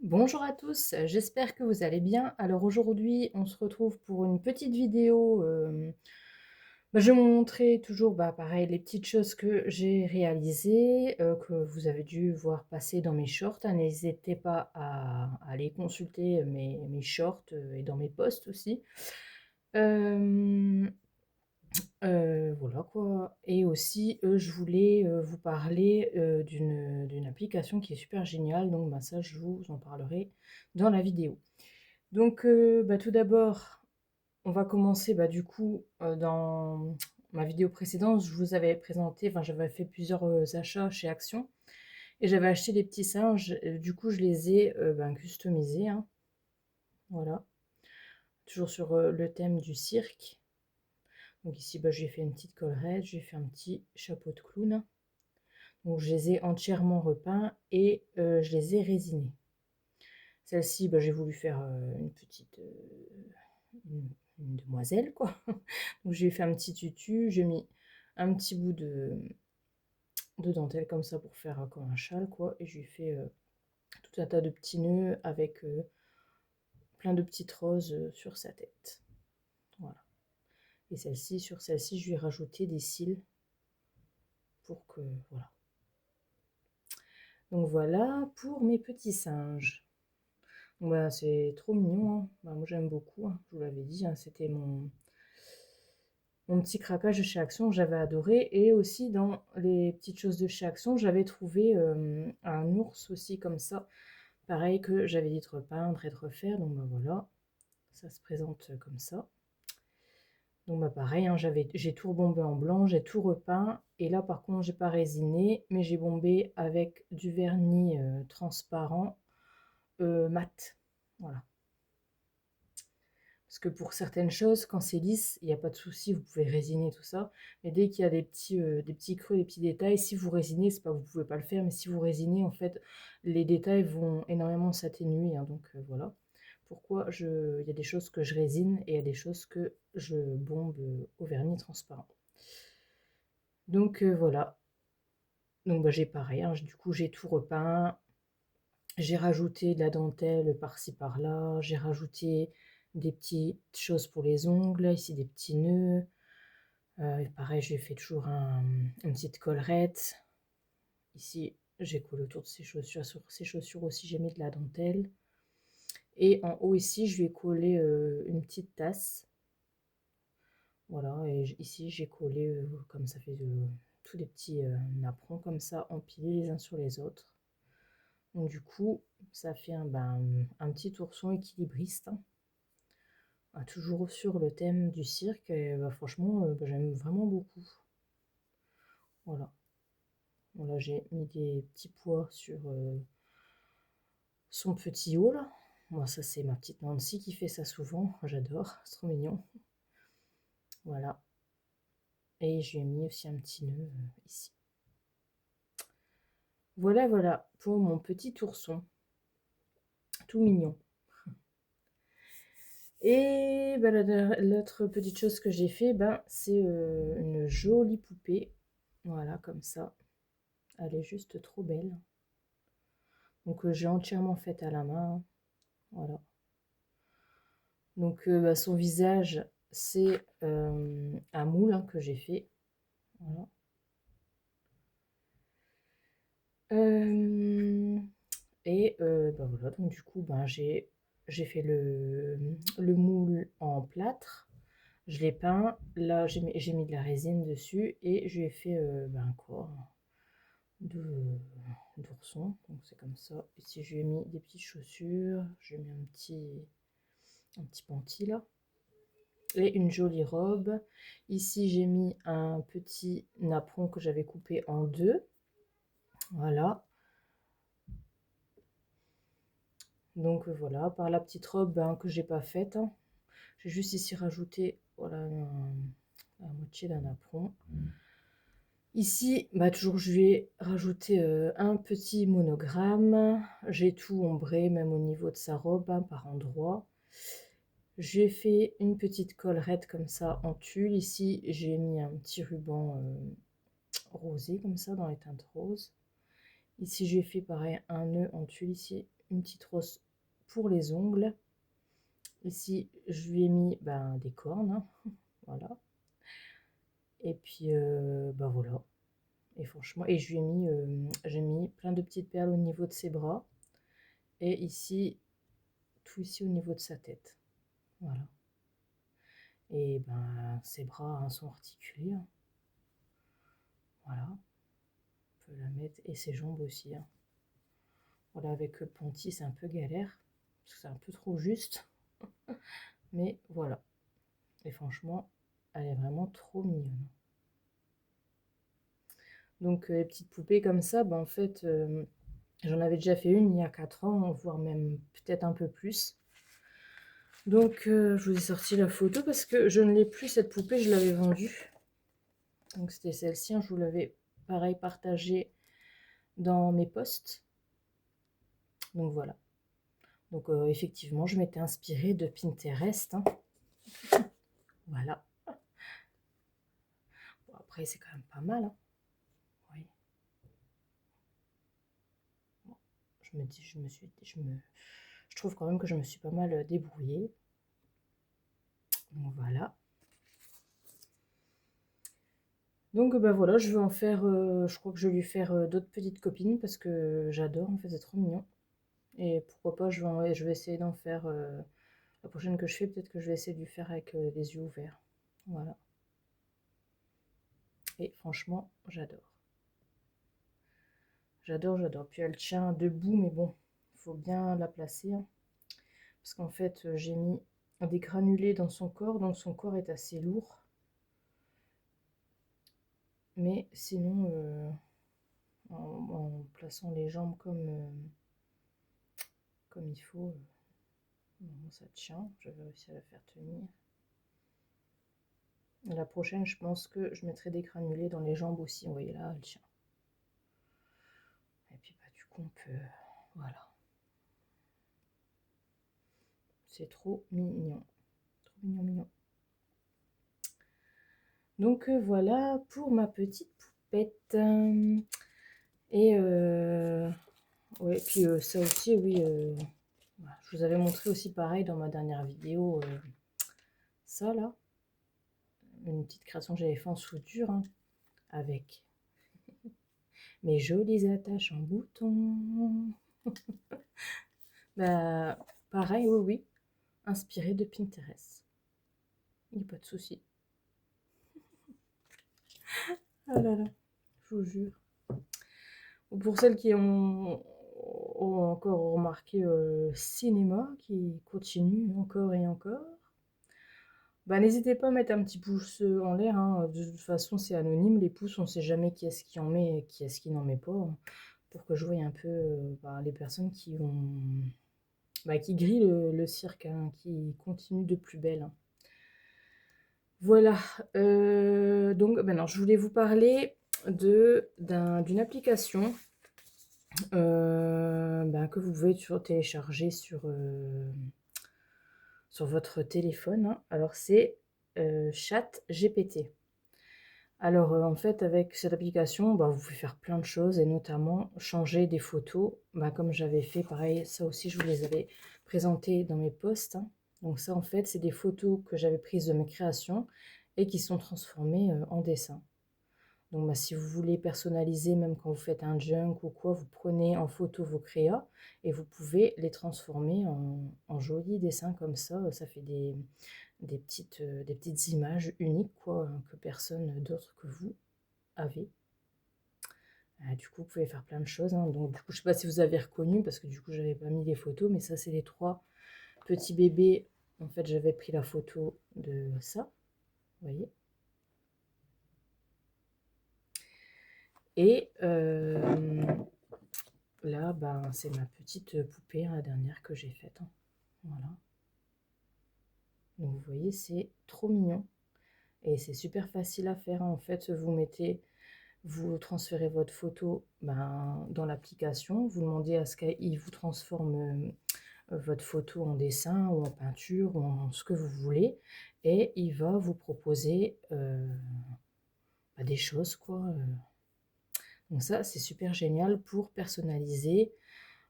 Bonjour à tous, j'espère que vous allez bien. Alors aujourd'hui, on se retrouve pour une petite vidéo. Je vais vous montrer toujours, pareil, les petites choses que j'ai réalisées, que vous avez dû voir passer dans mes shorts, hein. N'hésitez pas à aller consulter mes shorts et dans mes posts aussi. Euh, voilà quoi. Et aussi, je voulais vous parler d'une application qui est super géniale. Donc ça, je vous en parlerai dans la vidéo. Donc tout d'abord, on va commencer du coup dans ma vidéo précédente, je vous avais présenté, enfin j'avais fait plusieurs achats chez Action et j'avais acheté des petits singes. Du coup, je les ai customisés, hein, voilà, toujours sur le thème du cirque. Donc ici, j'ai fait une petite collerette, j'ai fait un petit chapeau de clown. Donc je les ai entièrement repeints et je les ai résinés. Celle-ci, j'ai voulu faire une petite une demoiselle, quoi. Donc j'ai fait un petit tutu, j'ai mis un petit bout de dentelle comme ça pour faire comme un châle, quoi. Et j'ai fait tout un tas de petits nœuds avec plein de petites roses sur sa tête. Voilà. Et celle-ci, sur celle-ci, je lui ai rajouté des cils pour que, voilà. Donc voilà pour mes petits singes. Donc, c'est trop mignon, hein. Moi j'aime beaucoup, hein. Je vous l'avais dit, hein, c'était mon petit craquage de chez Action, j'avais adoré. Et aussi dans les petites choses de chez Action, j'avais trouvé un ours aussi comme ça. Pareil que j'avais dit de repeindre et de refaire. Donc voilà, ça se présente comme ça. Donc pareil, hein, j'ai tout rebombé en blanc, j'ai tout repeint. Et là par contre, j'ai pas résiné, mais j'ai bombé avec du vernis transparent mat. Voilà. Parce que pour certaines choses, quand c'est lisse, il n'y a pas de souci, vous pouvez résiner tout ça. Mais dès qu'il y a des petits creux, des petits détails, si vous résinez, c'est pas que vous pouvez pas le faire, mais si vous résinez, en fait, les détails vont énormément s'atténuer, hein. Donc voilà. Pourquoi il y a des choses que je résine et il y a des choses que je bombe au vernis transparent. Donc voilà. Donc j'ai pareil, hein, du coup j'ai tout repeint. J'ai rajouté de la dentelle par-ci par-là, j'ai rajouté des petites choses pour les ongles, ici des petits nœuds. Pareil, j'ai fait toujours une petite collerette. Ici, j'ai collé autour de ses chaussures. Sur ses chaussures aussi, j'ai mis de la dentelle. Et en haut ici, je lui ai collé une petite tasse. Voilà, et ici, j'ai collé, comme ça fait tous des petits napperons comme ça, empilés les uns sur les autres. Donc du coup, ça fait un petit ourson équilibriste, hein. Toujours sur le thème du cirque. Et franchement, j'aime vraiment beaucoup. Voilà. Voilà, j'ai mis des petits pois sur son petit haut là. Moi, ça, c'est ma petite Nancy qui fait ça souvent. J'adore, c'est trop mignon. Voilà. Et j'ai mis aussi un petit nœud ici. Voilà, voilà, pour mon petit ourson. Tout mignon. Et l'autre petite chose que j'ai fait, c'est une jolie poupée. Voilà, comme ça. Elle est juste trop belle. Donc j'ai entièrement faite à la main. Voilà. Donc son visage, c'est un moule, hein, que j'ai fait. Voilà. Et voilà, donc du coup, j'ai fait le moule en plâtre. Je l'ai peint. Là, j'ai mis de la résine dessus et je lui ai fait un corps de- d'ourson. Donc c'est comme ça. Ici, je lui ai mis des petites chaussures. Je lui ai mis un petit panty là. Et une jolie robe. Ici, j'ai mis un petit napperon que j'avais coupé en deux. Voilà. Donc voilà, par la petite robe que j'ai pas faite, hein. J'ai juste ici rajouté, voilà, la moitié d'un napperon. Ici, toujours je vais rajouter un petit monogramme. J'ai tout ombré, même au niveau de sa robe, hein, par endroits. J'ai fait une petite collerette comme ça en tulle. Ici, j'ai mis un petit ruban rosé comme ça, dans les teintes roses. Ici, j'ai fait pareil un nœud en tulle ici. une petite rose pour les ongles. Ici, je lui ai mis des cornes, hein, voilà. Et puis, voilà. Et franchement, et je lui ai mis, j'ai mis plein de petites perles au niveau de ses bras. Et ici, tout ici au niveau de sa tête. Voilà. Et ses bras, hein, sont articulés, hein. Voilà. On peut la mettre. Et ses jambes aussi, hein. Voilà, avec le ponty, c'est un peu galère. Parce que c'est un peu trop juste. Mais voilà. Et franchement, elle est vraiment trop mignonne. Donc, les petites poupées comme ça, en fait, j'en avais déjà fait une il y a 4 ans, voire même peut-être un peu plus. Donc, je vous ai sorti la photo parce que je ne l'ai plus, cette poupée, je l'avais vendue. Donc, c'était celle-ci, hein, je vous l'avais pareil partagée dans mes posts. Donc, voilà. Donc, effectivement, je m'étais inspirée de Pinterest, hein. Voilà. Bon, après, c'est quand même pas mal, hein. Oui. Bon, je trouve quand même que je me suis pas mal débrouillée. Donc, voilà. Donc voilà, je vais en faire, je crois que je vais lui faire d'autres petites copines parce que j'adore, en fait, c'est trop mignon. Et pourquoi pas, je vais essayer d'en faire, la prochaine que je fais, peut-être que je vais essayer de lui faire avec les yeux ouverts. Voilà. Et franchement, j'adore. J'adore, j'adore. Puis elle tient debout, mais bon, il faut bien la placer, hein. Parce qu'en fait, j'ai mis des granulés dans son corps, donc son corps est assez lourd. Mais sinon, en plaçant les jambes comme il faut, bon, ça tient. Je vais réussir à la faire tenir. Et la prochaine, je pense que je mettrai des granulés dans les jambes aussi. Vous voyez là, elle tient. Et puis du coup, on peut... Voilà. C'est trop mignon. Trop mignon, mignon. Donc voilà pour ma petite poupette. Et ouais, puis ça aussi, oui, voilà. Je vous avais montré aussi pareil dans ma dernière vidéo, ça là, une petite création que j'avais fait en soudure, hein, avec mes jolies attaches en bouton. Pareil, oui, oui, inspiré de Pinterest. Il n'y a pas de souci. Ah là là, je vous jure. Pour celles qui ont encore remarqué cinéma, qui continue encore et encore, n'hésitez pas à mettre un petit pouce en l'air, hein. De toute façon, c'est anonyme, les pouces, on ne sait jamais qui est-ce qui en met et qui est-ce qui n'en met pas, hein, pour que je voie un peu les personnes qui qui grillent le cirque, hein, qui continuent de plus belle, hein. Voilà, donc maintenant, je voulais vous parler d'une application que vous pouvez toujours télécharger sur votre téléphone, hein. Alors, c'est ChatGPT. Alors, en fait, avec cette application, vous pouvez faire plein de choses et notamment changer des photos. Comme j'avais fait, pareil, ça aussi, je vous les avais présentées dans mes posts, hein. Donc ça, en fait, c'est des photos que j'avais prises de mes créations et qui sont transformées en dessin. Donc si vous voulez personnaliser, même quand vous faites un junk ou quoi, vous prenez en photo vos créas et vous pouvez les transformer en jolis dessins comme ça. Ça fait des petites images uniques, quoi, que personne d'autre que vous avez. Du coup, vous pouvez faire plein de choses, hein. Donc du coup, je ne sais pas si vous avez reconnu, parce que du coup, j'avais pas mis les photos, mais ça, c'est les 3 petits bébés. En fait, j'avais pris la photo de ça, vous voyez. Et là, c'est ma petite poupée, hein, la dernière que j'ai faite, hein. Voilà. Donc vous voyez, c'est trop mignon. Et c'est super facile à faire, hein. En fait, vous transférez votre photo dans l'application. Vous demandez à ce qu'il vous transforme votre photo en dessin ou en peinture ou en ce que vous voulez. Et il va vous proposer des choses, quoi. Donc ça, c'est super génial pour personnaliser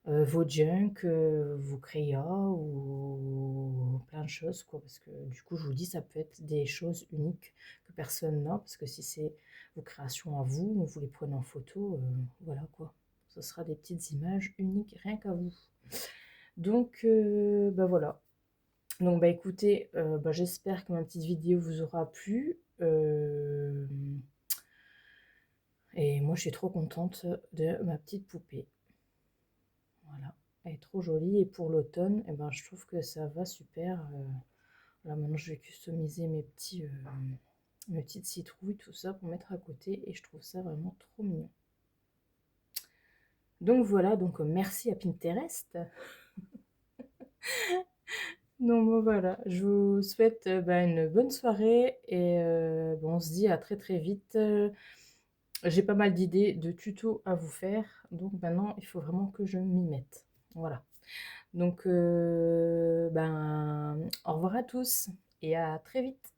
vos junk, vos crayons ou plein de choses, quoi. Parce que du coup, je vous dis, ça peut être des choses uniques que personne n'a. Parce que si c'est vos créations à vous, vous les prenez en photo, voilà quoi. Ce sera des petites images uniques rien qu'à vous. Donc, bah voilà. Donc, bah écoutez, bah, j'espère que ma petite vidéo vous aura plu. Et moi, je suis trop contente de ma petite poupée. Voilà, elle est trop jolie. Et pour l'automne, eh ben, je trouve que ça va super. Là, maintenant, je vais customiser mes petites citrouilles, tout ça, pour mettre à côté. Et je trouve ça vraiment trop mignon. Donc voilà, donc merci à Pinterest. Donc bon, voilà, je vous souhaite bah, une bonne soirée. Et bon, on se dit à très très vite. J'ai pas mal d'idées de tutos à vous faire. Donc maintenant, il faut vraiment que je m'y mette. Voilà. Donc, ben, au revoir à tous et à très vite.